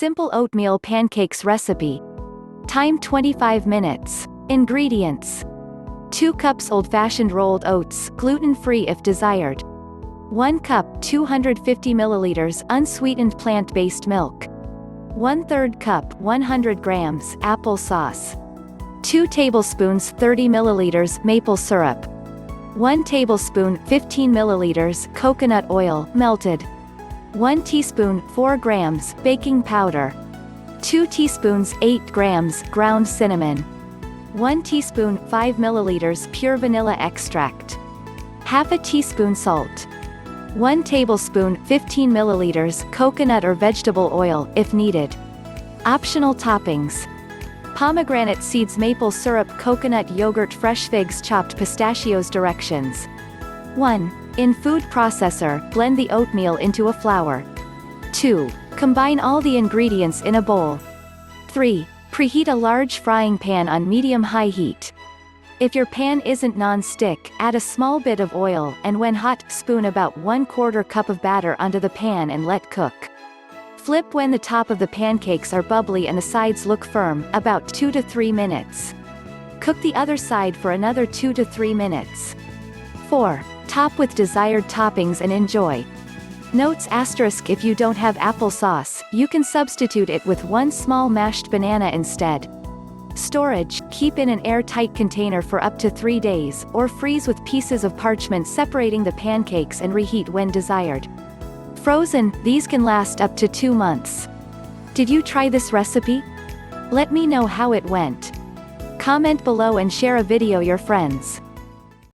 simple oatmeal pancakes recipe. Time 25 minutes. Ingredients: 2 cups old-fashioned rolled oats, gluten-free if desired. 1 cup 250 milliliters unsweetened plant-based milk. 1/3 cup 100 grams apple sauce. 2 tablespoons 30 milliliters maple syrup. 1 tablespoon 15 milliliters coconut oil melted. 1 teaspoon 4 grams baking powder. 2 teaspoons 8 grams ground cinnamon. 1 teaspoon 5 milliliters pure vanilla extract. Half a teaspoon salt. 1 tablespoon 15 milliliters coconut or vegetable oil if needed. Optional toppings: pomegranate seeds, maple syrup, coconut yogurt, fresh figs, chopped pistachios. Directions: 1. In food processor, blend the oatmeal into a flour. 2. Combine all the ingredients in a bowl. 3. Preheat a large frying pan on medium-high heat. If your pan isn't non-stick, add a small bit of oil, and when hot, spoon about 1/4 cup of batter onto the pan and let cook. Flip when the top of the pancakes are bubbly and the sides look firm, about 2 to 3 minutes. Cook the other side for another 2 to 3 minutes. 4. Top with desired toppings and enjoy. Notes: if you don't have applesauce, you can substitute it with 1 small mashed banana instead. Storage: keep in an airtight container for up to 3 days, or freeze with pieces of parchment separating the pancakes and reheat when desired. Frozen, these can last up to 2 months. Did you try this recipe? Let me know how it went. Comment below and share a video your friends.